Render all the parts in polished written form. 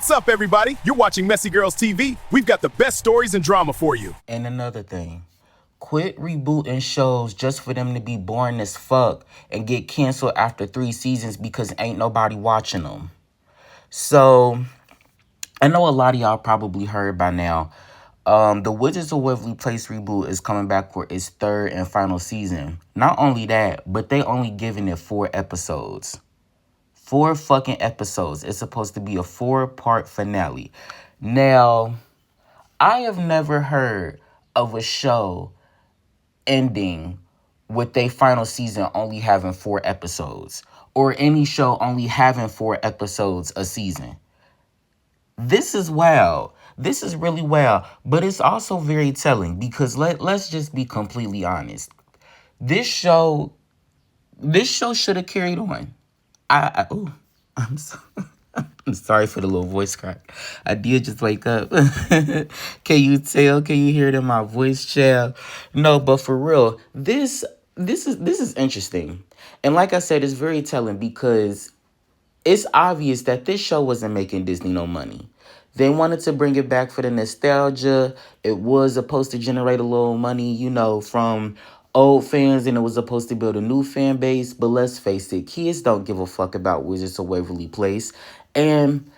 What's up, everybody? You're watching Messy Girls TV. We've got the best stories and drama for you. And another thing, quit rebooting shows just for them to be boring as fuck and get canceled after 3 seasons because ain't nobody watching them. So, I know a lot of y'all probably heard by now. The Wizards of Waverly Place reboot is coming back for its third and final season. Not only that, but they only giving it 4 episodes. 4 fucking episodes. It's supposed to be a 4-part finale. Now, I have never heard of a show ending with their final season only having 4 episodes, or any show only having 4 episodes a season. This is wild. This is really wild, but it's also very telling because let's just be completely honest. This show should have carried on. Ooh, I'm so, I'm sorry for the little voice crack. I did just wake up. Can you tell? Can you hear it in my voice, child? No, but for real, this is interesting. And like I said, it's very telling because it's obvious that this show wasn't making Disney no money. They wanted to bring it back for the nostalgia. It was supposed to generate a little money, from old fans, and it was supposed to build a new fan base. But let's face it, kids don't give a fuck about Wizards of Waverly Place. And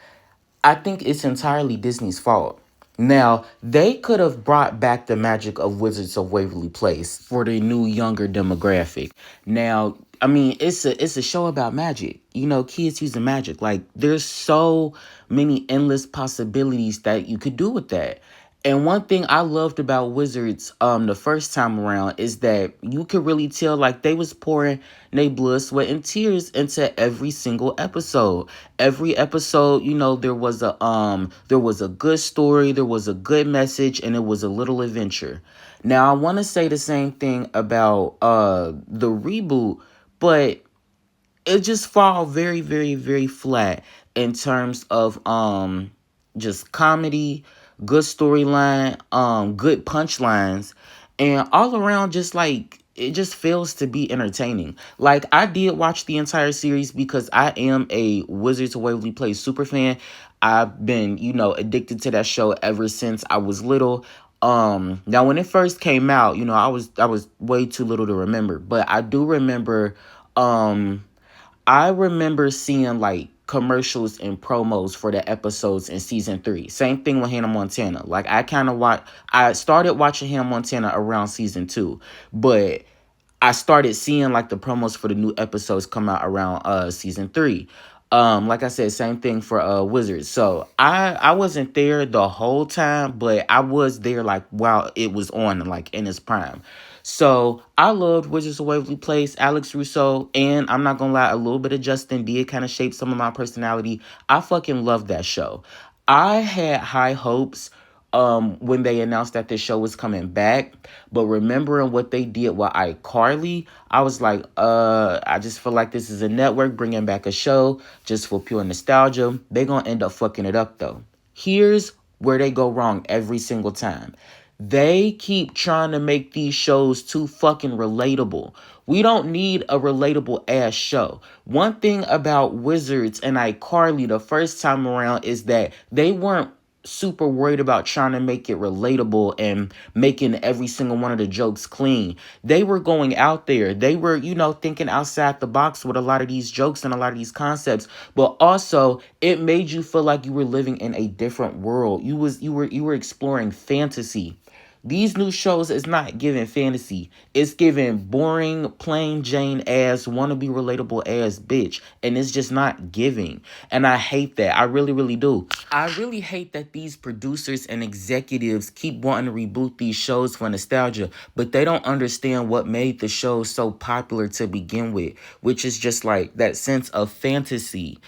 I think it's entirely Disney's fault. Now, they could have brought back the magic of Wizards of Waverly Place for the new younger demographic. Now, I mean, it's a show about magic. Kids using magic. Like, there's so many endless possibilities that you could do with that. And one thing I loved about Wizards the first time around is that you could really tell like they was pouring their blood, sweat, and tears into every single episode. Every episode, there was a good story, there was a good message, and it was a little adventure. Now I want to say the same thing about the reboot, but it just fall very, very, very flat in terms of just comedy, good storyline, good punchlines, and all around just like it just fails to be entertaining. Like I did watch the entire series because I am a Wizards of Waverly Place super fan. I've been, addicted to that show ever since I was little. Now when it first came out, I was way too little to remember, but I do remember I remember seeing like commercials and promos for the episodes in season 3. Same thing with Hannah Montana. Like I started watching Hannah Montana around season 2, but I started seeing like the promos for the new episodes come out around season 3. Like I said, same thing for Wizards. So I wasn't there the whole time, but I was there like while it was on, like in its prime. So I loved Wizards of Waverly Place, Alex Russo, and I'm not gonna lie, a little bit of Justin did kind of shape some of my personality. I fucking loved that show. I had high hopes when they announced that this show was coming back, but remembering what they did with iCarly, I was like, I just feel like this is a network bringing back a show just for pure nostalgia. They gonna end up fucking it up though. Here's where they go wrong every single time. They keep trying to make these shows too fucking relatable. We don't need a relatable ass show. One thing about Wizards and iCarly the first time around is that they weren't super worried about trying to make it relatable and making every single one of the jokes clean. They were going out there. They were, thinking outside the box with a lot of these jokes and a lot of these concepts, but also it made you feel like you were living in a different world. You were exploring fantasy. These new shows is not giving fantasy. It's giving boring, plain Jane ass, wannabe relatable ass bitch. And it's just not giving. And I hate that. I really, really do. I really hate that these producers and executives keep wanting to reboot these shows for nostalgia, but they don't understand what made the show so popular to begin with, which is just like that sense of fantasy.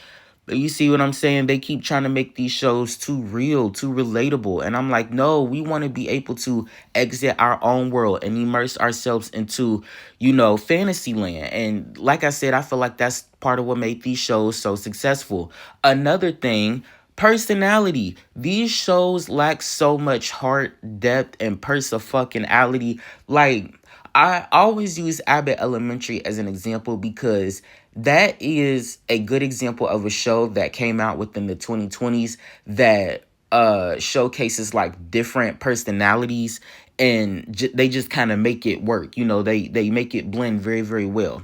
You see what I'm saying? They keep trying to make these shows too real, too relatable. And I'm like, no, we want to be able to exit our own world and immerse ourselves into, fantasy land. And like I said, I feel like that's part of what made these shows so successful. Another thing, personality. These shows lack so much heart, depth, and fucking ality. Like, I always use Abbott Elementary as an example because that is a good example of a show that came out within the 2020s that showcases like different personalities, and they just kind of make it work. They make it blend very, very well.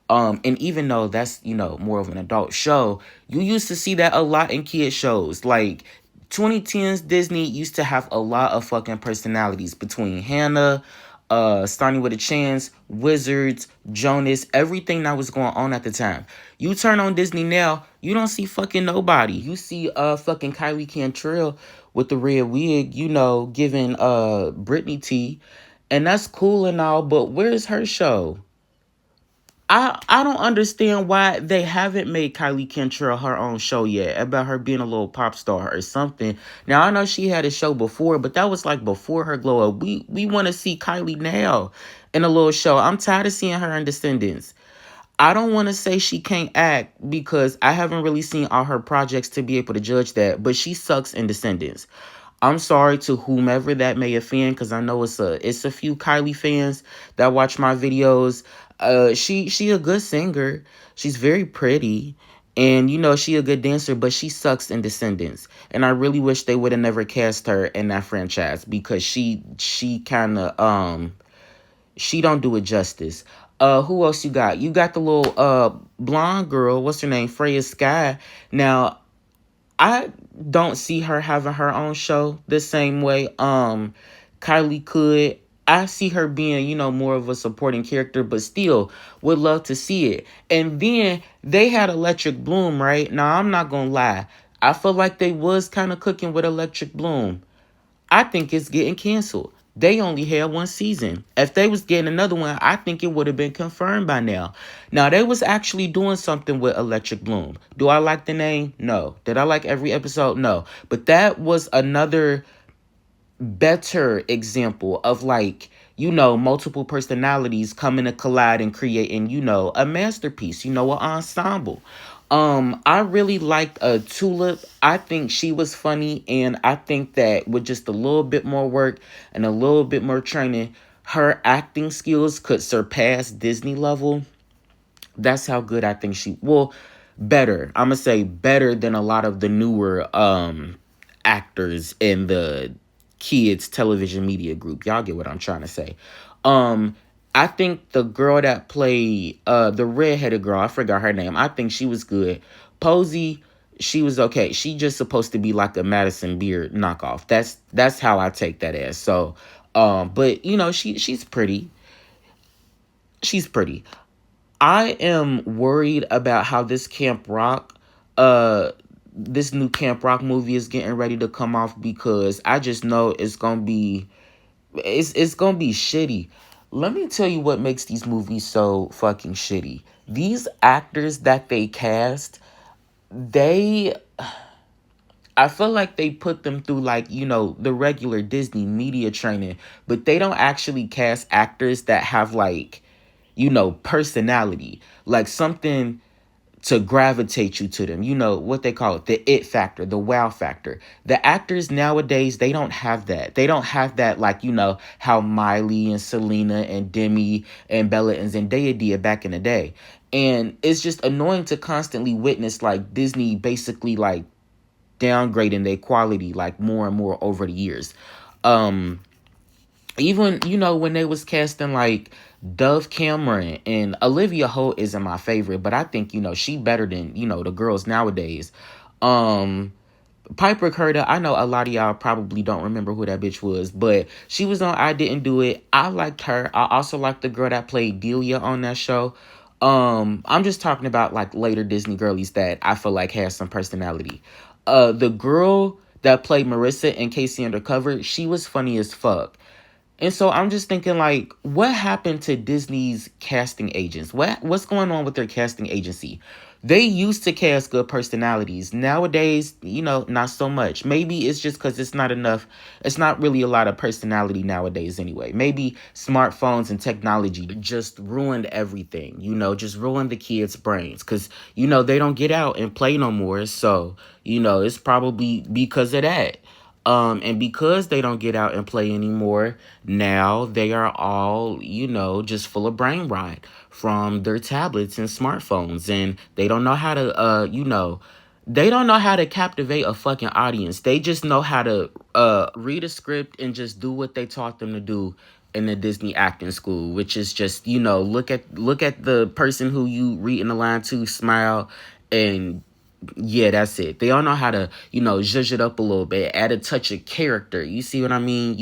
And even though that's, more of an adult show, you used to see that a lot in kid shows. Like 2010s Disney used to have a lot of fucking personalities between Hannah, starting with a chance, Wizards, Jonas, everything that was going on at the time. You turn on Disney now, you don't see fucking nobody. You see fucking Kylie Cantrell with the red wig, giving Britney tea. And that's cool and all, but where's her show? I don't understand why they haven't made Kylie Cantrell her own show yet about her being a little pop star or something. Now I know she had a show before, but that was like before her glow up. We want to see Kylie now in a little show. I'm tired of seeing her in Descendants. I don't want to say she can't act because I haven't really seen all her projects to be able to judge that, but she sucks in Descendants. I'm sorry to whomever that may offend, because I know it's a few Kylie fans that watch my videos. She a good singer. She's very pretty. And she a good dancer, but she sucks in Descendants. And I really wish they would have never cast her in that franchise because she kinda she don't do it justice. Who else you got? You got the little blonde girl, what's her name? Freya Sky. Now, I don't see her having her own show the same way Kylie could. I see her being, more of a supporting character, but still would love to see it. And then they had Electric Bloom, right? Now, I'm not going to lie. I feel like they was kind of cooking with Electric Bloom. I think it's getting canceled. They only had one season. If they was getting another one, I think it would have been confirmed by now. Now, they was actually doing something with Electric Bloom. Do I like the name? No. Did I like every episode? No. But that was another better example of like, multiple personalities coming to collide and creating, a masterpiece, an ensemble. I really liked Tulip. I think she was funny, and I think that with just a little bit more work and a little bit more training, her acting skills could surpass Disney level. That's how good I think better. I'm gonna say better than a lot of the newer actors in the kids television media group. Y'all get what I'm trying to say. I think the girl that played the redheaded girl, I forgot her name. I think she was good. Posey, she was okay. She just supposed to be like a Madison Beard knockoff. That's how I take that as. So, but she's pretty. She's pretty. I am worried about how uh, this new Camp Rock movie is getting ready to come off because I just know it's gonna be shitty. Let me tell you what makes these movies so fucking shitty. These actors that they cast, they I feel like they put them through like, the regular Disney media training, but they don't actually cast actors that have like, personality, like something to gravitate you to them. You know what they call it, the it factor, the wow factor. The actors nowadays, they don't have that. They don't have that like, how Miley and Selena and Demi and Bella and Zendaya did back in the day. And it's just annoying to constantly witness like Disney basically like downgrading their quality like more and more over the years. Even when they was casting like Dove Cameron, and Olivia Holt isn't my favorite, but I think she better than the girls nowadays. Piper Curda, I know a lot of y'all probably don't remember who that bitch was, but she was on I Didn't Do It. I liked her. I also liked the girl that played Delia on that show. I'm just talking about like later Disney girlies that I feel like has some personality. The girl that played Marissa in Casey Undercover, she was funny as fuck. And so I'm just thinking, like, what happened to Disney's casting agents? What's going on with their casting agency? They used to cast good personalities. Nowadays, not so much. Maybe it's just because it's not enough. It's not really a lot of personality nowadays anyway. Maybe smartphones and technology just ruined everything, just ruined the kids' brains. Because, they don't get out and play no more. So, it's probably because of that. And because they don't get out and play anymore, now they are all, just full of brain rot from their tablets and smartphones. And they don't know how to, they don't know how to captivate a fucking audience. They just know how to read a script and just do what they taught them to do in the Disney acting school, which is just, look at the person who you reading the line to, smile, and yeah, that's it. They all know how to, zhuzh it up a little bit, add a touch of character. You see what I mean?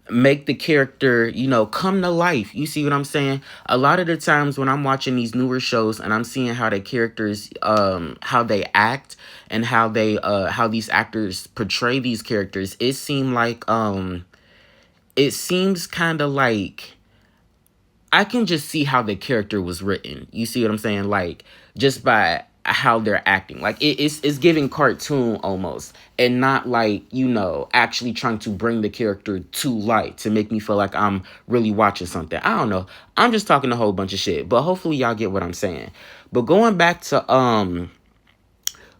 Make the character, come to life. You see what I'm saying? A lot of the times when I'm watching these newer shows and I'm seeing how the characters, how they act and how these actors portray these characters, it seems kind of like I can just see how the character was written. You see what I'm saying? Like, just by how they're acting. Like, it's giving cartoon almost. And not like, actually trying to bring the character to light to make me feel like I'm really watching something. I don't know. I'm just talking a whole bunch of shit. But hopefully y'all get what I'm saying. But going back to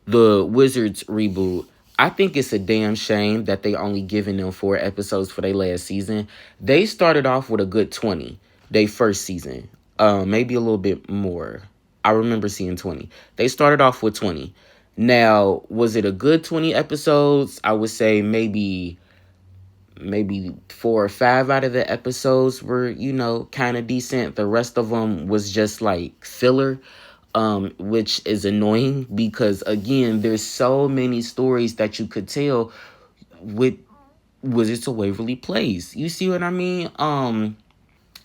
the Wizards reboot, I think it's a damn shame that they only given them 4 episodes for their last season. They started off with a good 20, they first season. Maybe a little bit more. I remember seeing 20. They started off with 20. Now, was it a good 20 episodes? I would say maybe 4 or 5 out of the episodes were, kind of decent. The rest of them was just like filler, which is annoying because, again, there's so many stories that you could tell with Wizards of Waverly Place. You see what I mean?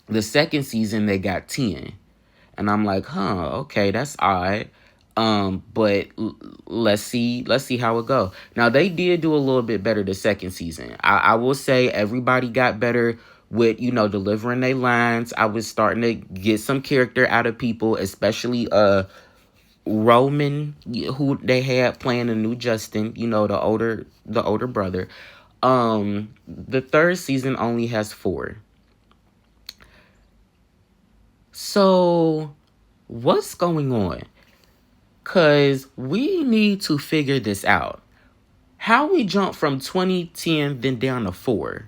The second season, they got 10. And I'm like, okay, that's odd. But let's see how it go. Now, they did do a little bit better the second season. I will say everybody got better with, delivering their lines. I was starting to get some character out of people, especially Roman, who they had playing the new Justin, the older brother. The third season only has 4. So what's going on? Because we need to figure this out. How we jump from 2010 then down to 4?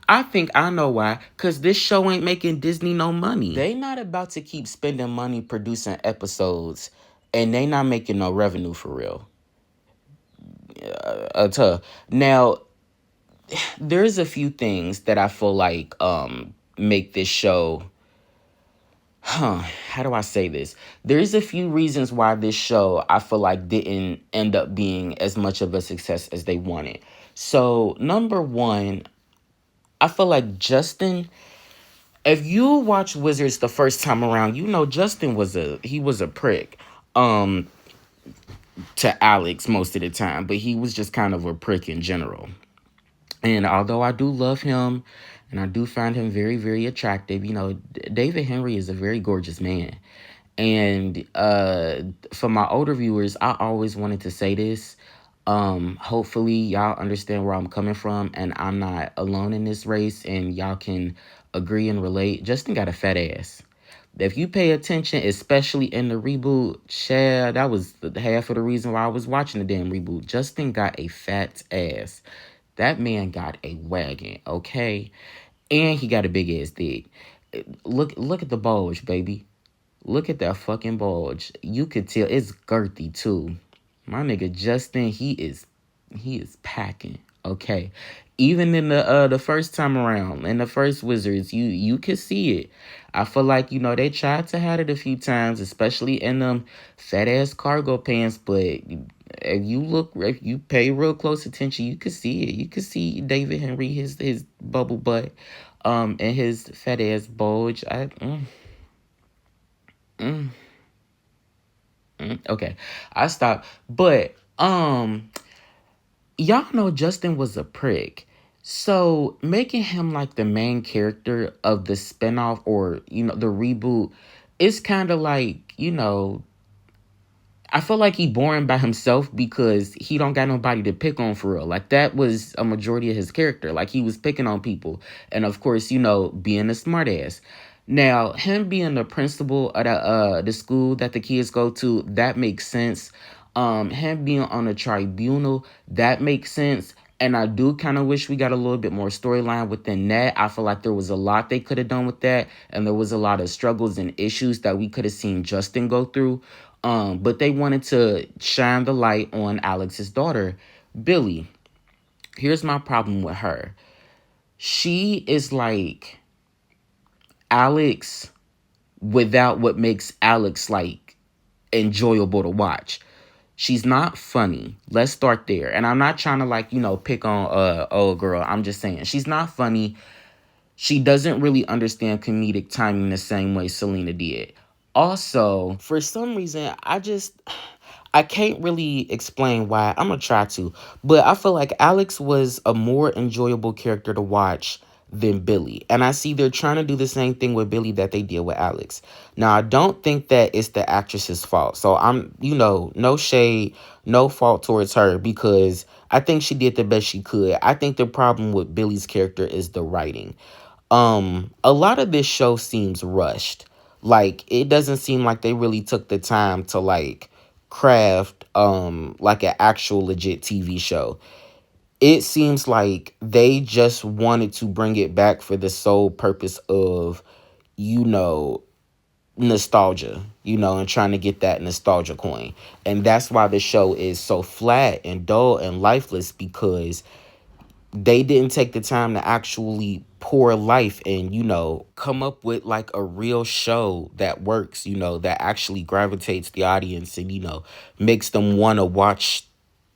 I think I know why. Because this show ain't making Disney no money. They not about to keep spending money producing episodes and they not making no revenue for real. Now, there's a few things that I feel like make this show. How do I say this? There's a few reasons why this show, I feel like, didn't end up being as much of a success as they wanted. So, number one, I feel like Justin, if you watch Wizards the first time around, Justin was a prick to Alex most of the time, but he was just kind of a prick in general. And although I do love him and I do find him very, very attractive, David Henry is a very gorgeous man. And for my older viewers, I always wanted to say this. Hopefully y'all understand where I'm coming from and I'm not alone in this race and y'all can agree and relate. Justin got a fat ass. If you pay attention, especially in the reboot, that was half of the reason why I was watching the damn reboot. Justin got a fat ass. That man got a wagon, okay? And he got a big ass dick. Look at the bulge, baby. Look at that fucking bulge. You could tell it's girthy too. My nigga Justin, he is packing, okay? Even in the first time around, in the first Wizards, you could see it. I feel like, they tried to hide it a few times, especially in them fat ass cargo pants, but if you pay real close attention, you could see it. You could see David Henry, his bubble butt, and his fat ass bulge. Okay, I stopped. But y'all know Justin was a prick. So making him like the main character of the spinoff or the reboot, it's kind of like, I feel like he boring by himself because he don't got nobody to pick on for real. Like, that was a majority of his character. Like, he was picking on people. And, of course, being a smartass. Now, him being the principal of the school that the kids go to, that makes sense. Him being on a tribunal, that makes sense. And I do kind of wish we got a little bit more storyline within that. I feel like there was a lot they could have done with that, and there was a lot of struggles and issues that we could have seen Justin go through. But they wanted to shine the light on Alex's daughter, Billy. Here's my problem with her. She is like Alex without what makes Alex like enjoyable to watch. She's not funny. Let's start there. And I'm not trying to pick on old girl. I'm just saying she's not funny. She doesn't really understand comedic timing the same way Selena did. Also, for some reason, I can't really explain why. I'm gonna try to, but I feel like Alex was a more enjoyable character to watch than Billy. And I see they're trying to do the same thing with Billy that they did with Alex. Now, I don't think that it's the actress's fault. So no shade, no fault towards her because I think she did the best she could. I think the problem with Billy's character is the writing. A lot of this show seems rushed. Like it doesn't seem like they really took the time to craft like an actual legit TV show. It seems like they just wanted to bring it back for the sole purpose of, you know, nostalgia, and trying to get that nostalgia coin. And that's why the show is so flat and dull and lifeless because they didn't take the time to actually pour life and come up with like a real show that works, that actually gravitates the audience and makes them want to watch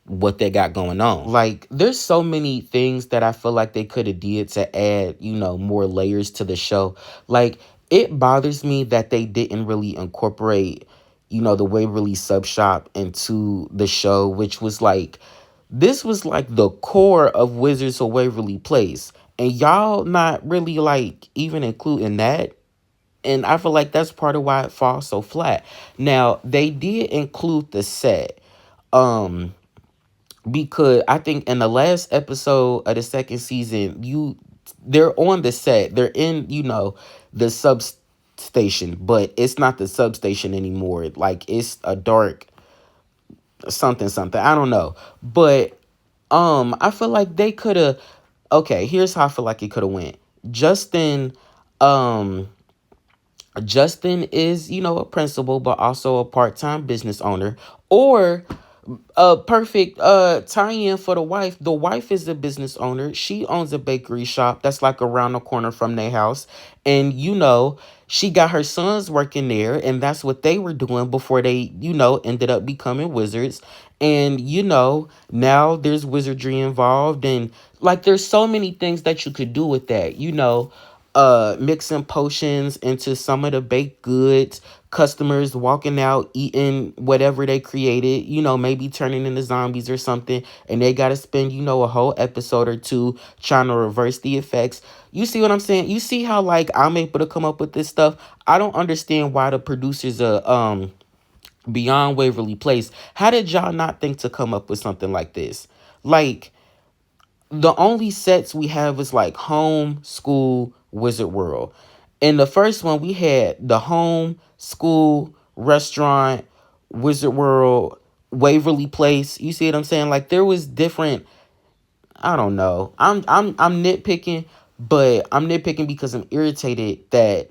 what they got going on. Like there's so many things that I feel like they could have did to add more layers to the show. Like it bothers me that they didn't really incorporate the Waverly Sub Shop into the show, which was like this was like the core of Wizards of Waverly Place. And y'all not really like even including that. And I feel like that's part of why it falls so flat. Now, they did include the set. Because I think in the last episode of the second season, they're on the set. They're in, the substation, but it's not the substation anymore. Like it's a dark something something. I don't know. But I feel like they could have okay, here's how I feel like it could have went. Justin um Justin is, a principal but also a part-time business owner, or a perfect tie-in for the wife. The wife is a business owner. She owns a bakery shop that's like around the corner from their house. And she got her sons working there, and that's what they were doing before they, ended up becoming wizards. And now there's wizardry involved, and like there's so many things that you could do with that, mixing potions into some of the baked goods, customers walking out eating whatever they created, maybe turning into zombies or something, and they got to spend a whole episode or two trying to reverse the effects. You see what I'm saying? You see how like I'm able to come up with this stuff? I don't understand why the producers Beyond Waverly Place, how did y'all not think to come up with something like this? Like the only sets we have is like home, school, Wizard World. In the first one, we had the home, school, restaurant, Wizard World, Waverly Place. You see what I'm saying? Like there was different. I don't know. I'm nitpicking, but I'm nitpicking because I'm irritated that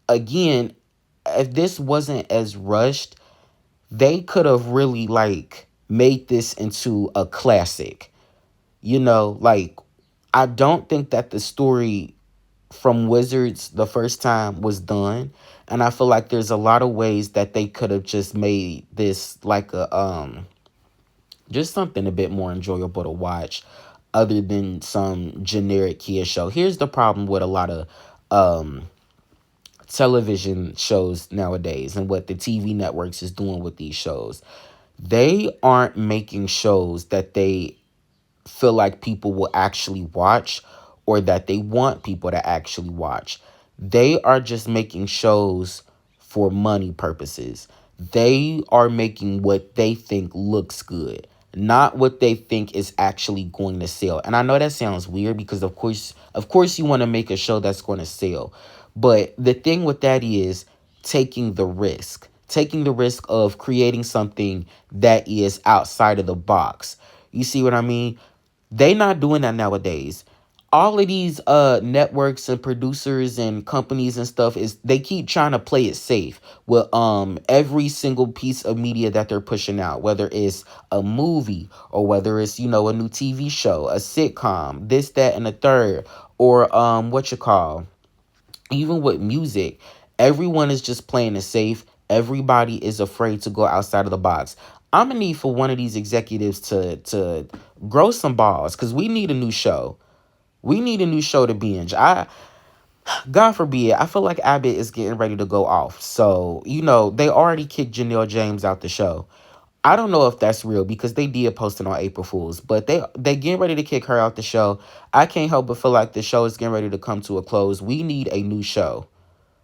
again, if this wasn't as rushed, they could have really like made this into a classic. Like I don't think that the story from Wizards the first time was done. And I feel like there's a lot of ways that they could have just made this like a just something a bit more enjoyable to watch other than some generic kid show. Here's the problem with a lot of television shows nowadays and what the TV networks is doing with these shows. They aren't making shows that they feel like people will actually watch or that they want people to actually watch. They are just making shows for money purposes. They are making what they think looks good, not what they think is actually going to sell. And I know that sounds weird because of course you want to make a show that's going to sell. But the thing with that is taking the risk. taking the risk of creating something that is outside of the box. You see what I mean? They not doing that nowadays. All of these networks and producers and companies and stuff is they keep trying to play it safe with every single piece of media that they're pushing out, whether it's a movie or whether it's, a new TV show, a sitcom, this, that, and the third, or what you call, even with music, everyone is just playing it safe. Everybody is afraid to go outside of the box. I'm gonna need for one of these executives to grow some balls, because we need a new show. We need a new show to binge. God forbid, I feel like Abbott is getting ready to go off. So, they already kicked Janelle James out the show. I don't know if that's real because they did post it on April Fools, but they getting ready to kick her out the show. I can't help but feel like the show is getting ready to come to a close. We need a new show.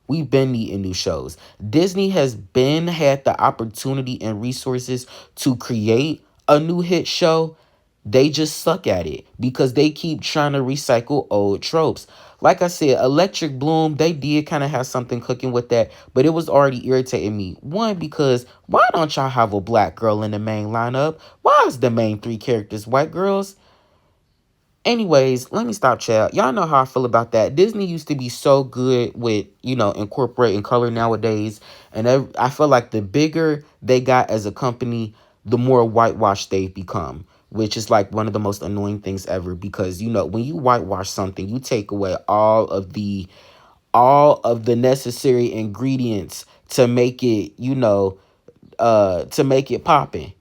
We've been needing new shows. Disney has been had the opportunity and resources to create a new hit show. They just suck at it because they keep trying to recycle old tropes. Like I said, Electric Bloom, they did kind of have something cooking with that, but it was already irritating me. One, because why don't y'all have a black girl in the main lineup? Why is the main three characters white girls? Anyways, let me stop, chat. Y'all know how I feel about that. Disney used to be so good with, incorporating color nowadays. And I feel like the bigger they got as a company, the more whitewashed they've become, which is like one of the most annoying things ever. Because, when you whitewash something, you take away all of the necessary ingredients to make it, to make it popping.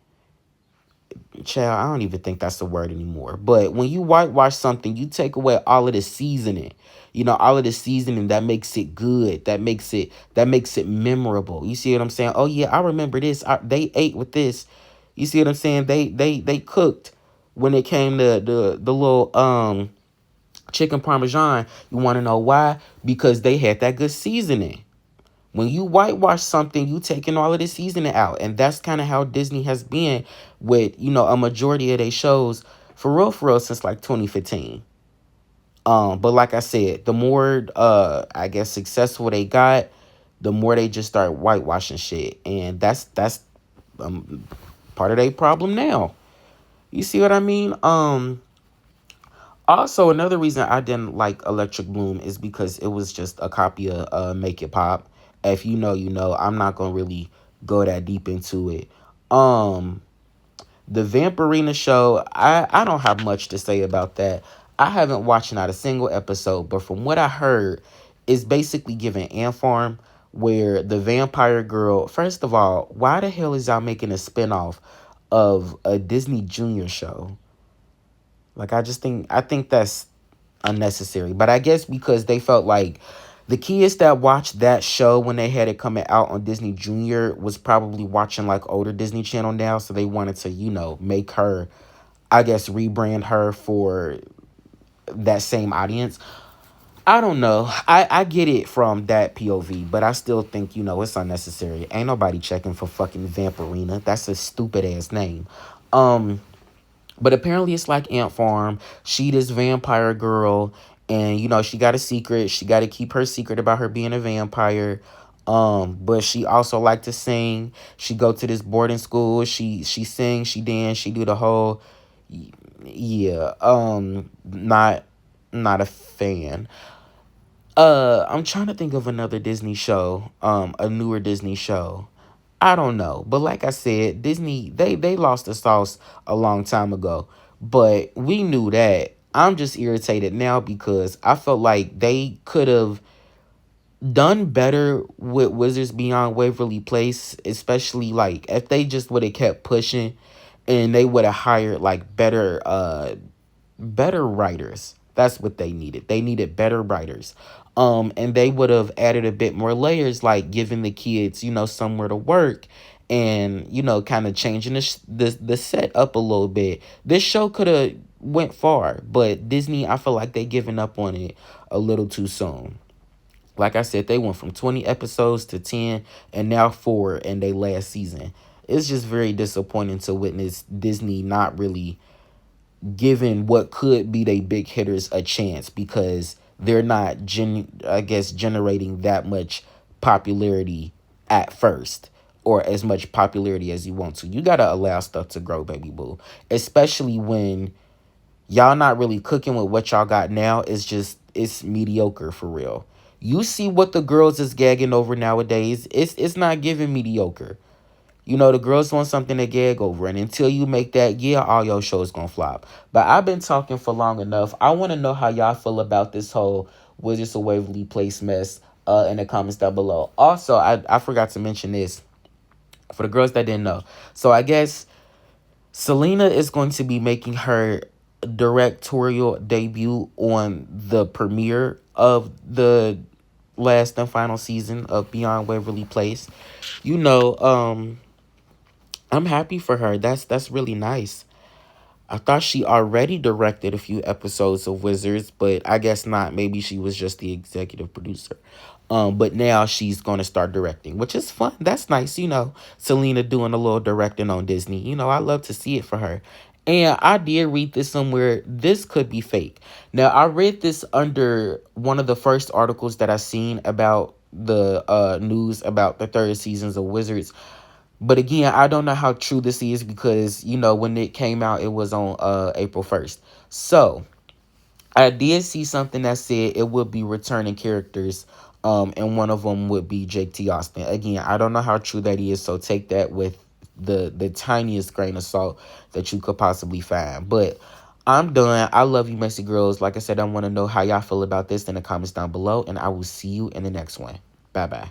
Child, I don't even think that's the word anymore. But when you whitewash something, you take away all of the seasoning. All of the seasoning that makes it good, that makes it memorable. You see what I'm saying? Oh yeah, I remember this. They ate with this. You see what I'm saying? They cooked when it came to the little chicken parmesan. You want to know why? Because they had that good seasoning. When you whitewash something, you taking all of the seasoning out. And that's kind of how Disney has been with, a majority of their shows for real, since like 2015. But like I said, the more I guess successful they got, the more they just start whitewashing shit. And that's part of their problem now. You see what I mean? Also, another reason I didn't like Electric Bloom is because it was just a copy of Make It Pop. If you know, you know. I'm not gonna really go that deep into it. Um, the Vampirina show, I don't have much to say about that. I haven't watched not a single episode, but from what I heard, it's basically giving Ant Farm, where the vampire girl. First of all, why the hell is y'all making a spinoff of a Disney Junior show? Like, I think that's unnecessary. But I guess because they felt like the kids that watched that show when they had it coming out on Disney Junior was probably watching like older Disney Channel now, so they wanted to, make her, I guess, rebrand her for that same audience. I don't know. I get it from that POV, but I still think, it's unnecessary. Ain't nobody checking for fucking Vampirina. That's a stupid ass name. Um but apparently it's like Ant Farm. She this vampire girl, and she got a secret. She got to keep her secret about her being a vampire. But she also like to sing. She go to this boarding school. She sings, she dance, she do the whole, yeah. Not a fan. I'm trying to think of another Disney show, a newer Disney show. I don't know. But like I said, Disney, they lost the sauce a long time ago. But we knew that. I'm just irritated now because I felt like they could have done better with Wizards Beyond Waverly Place, especially like if they just would have kept pushing and they would have hired like better writers. That's what they needed. They needed better writers. And they would have added a bit more layers, like giving the kids, somewhere to work, and kind of changing the set up a little bit. This show could have went far, but Disney, I feel like they giving up on it a little too soon. Like I said, they went from 20 episodes to 10 and now 4 in their last season. It's just very disappointing to witness Disney not really giving what could be they big hitters a chance because they're not I guess generating that much popularity at first. or as much popularity as you want to. You gotta allow stuff to grow, baby boo. Especially when y'all not really cooking with what y'all got now. It's mediocre for real. You see what the girls is gagging over nowadays. It's not giving mediocre. You know, the girls want something to gag over. And until you make that, yeah, all your shows gonna flop. But I've been talking for long enough. I want to know how y'all feel about this whole Wizards of Waverly Place mess in the comments down below. Also, I forgot to mention this for the girls that didn't know. So I guess Selena is going to be making her directorial debut on the premiere of the last and final season of Beyond Waverly Place. You know, I'm happy for her. That's really nice. I thought she already directed a few episodes of Wizards, but I guess not. Maybe she was just the executive producer. But now she's gonna start directing, which is fun. That's nice, you know. Selena doing a little directing on Disney. You know, I love to see it for her. And I did read this somewhere. This could be fake. Now, I read this under one of the first articles that I seen about the news about the third seasons of Wizards. But again, I don't know how true this is because, you know, when it came out, it was on April 1st. So, I did see something that said it would be returning characters, and one of them would be Jake T. Austin. Again, I don't know how true that is, so take that with the tiniest grain of salt that you could possibly find. But I'm done. I love you, messy girls. Like I said, I want to know how y'all feel about this in the comments down below, and I will see you in the next one. Bye-bye.